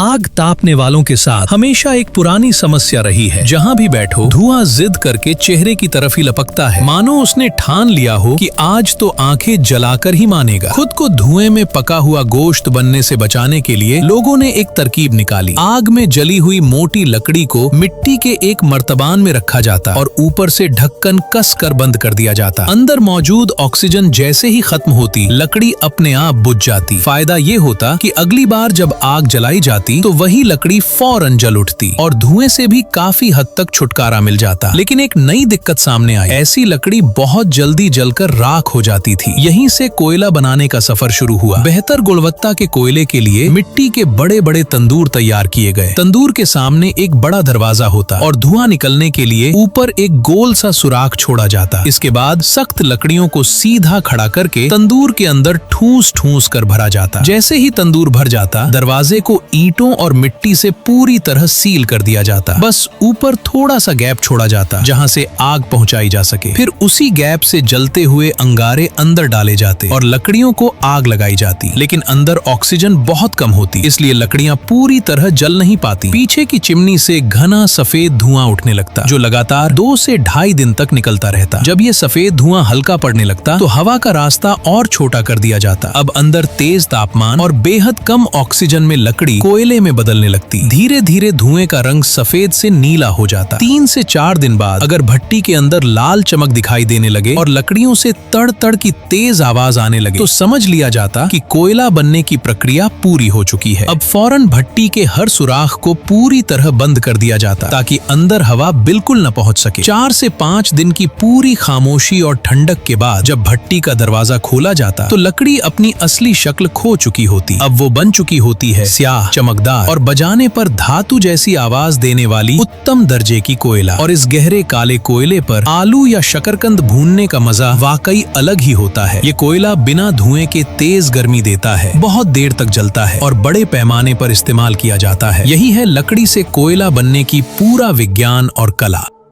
आग तापने वालों के साथ हमेशा एक पुरानी समस्या रही है। जहाँ भी बैठो धुआं जिद करके चेहरे की तरफ ही लपकता है, मानो उसने ठान लिया हो कि आज तो आंखें जलाकर ही मानेगा। खुद को धुएं में पका हुआ गोश्त बनने से बचाने के लिए लोगों ने एक तरकीब निकाली। आग में जली हुई मोटी लकड़ी को मिट्टी के एक मर्तबान में रखा जाता और ऊपर से ढक्कन कस कर बंद कर दिया जाता। अंदर मौजूद ऑक्सीजन जैसे ही खत्म होती, लकड़ी अपने आप बुझ जाती। फायदा ये होता कि अगली बार जब आग जलाई जाती तो वही लकड़ी फौरन जल उठती और धुएं से भी काफी हद तक छुटकारा मिल जाता। लेकिन एक नई दिक्कत सामने आई। ऐसी लकड़ी बहुत जल्दी जलकर राख हो जाती थी। यहीं से कोयला बनाने का सफर शुरू हुआ। बेहतर गुणवत्ता के कोयले के लिए मिट्टी के बड़े बड़े तंदूर तैयार किए गए। तंदूर के सामने एक बड़ा दरवाजा होता और धुआं निकलने के लिए ऊपर एक गोल सा सुराख छोड़ा जाता। इसके बाद सख्त लकड़ियों को सीधा खड़ा करके तंदूर के अंदर ठूस ठूस कर भरा जाता। जैसे ही तंदूर भर जाता, दरवाजे को ईंटों और मिट्टी से पूरी तरह सील कर दिया जाता। बस ऊपर थोड़ा सा गैप छोड़ा जाता जहां से आग पहुंचाई जा सके। फिर उसी गैप से जलते हुए अंगारे अंदर डाले जाते और लकड़ियों को आग लगाई जाती। लेकिन अंदर ऑक्सीजन बहुत कम होती, इसलिए लकड़ियां पूरी तरह जल नहीं पाती। पीछे की चिमनी से घना सफेद धुआं उठने लगता, जो लगातार 2 से 2.5 दिन तक निकलता रहता। जब ये सफेद धुआं हल्का पड़ने लगता तो हवा का रास्ता और छोटा कर दिया जाता। अब अंदर तेज तापमान और बेहद कम ऑक्सीजन में लकड़ी कोयले में बदलने लगती। धीरे धीरे धुएं का रंग सफेद से नीला हो जाता। 3 से 4 दिन बाद अगर भट्टी के अंदर लाल चमक दिखाई देने लगे और लकड़ियों से तड़ तड़ की तेज आवाज आने लगे तो समझ लिया जाता कि कोयला बनने की प्रक्रिया पूरी हो चुकी है। अब फौरन भट्टी के हर सुराख को पूरी तरह बंद कर दिया जाता ताकि अंदर हवा बिल्कुल न पहुंच सके। 4 से 5 दिन की पूरी खामोशी और ठंडक के बाद जब भट्टी का दरवाजा खोला जाता तो लकड़ी अपनी असली शक्ल खो चुकी होती। अब वो बन चुकी होती है स्याह, चमकदार और बजाने पर धातु जैसी आवाज देने वाली उत्तम दर्जे की कोयला। और इस गहरे काले कोयले पर आलू या शकरकंद भूनने का मजा वाकई अलग ही होता है। ये कोयला बिना धुएं के तेज गर्मी देता है, बहुत देर तक जलता है और बड़े पैमाने पर इस्तेमाल किया जाता है। यही है लकड़ी से कोयला बनने की पूरा विज्ञान और कला।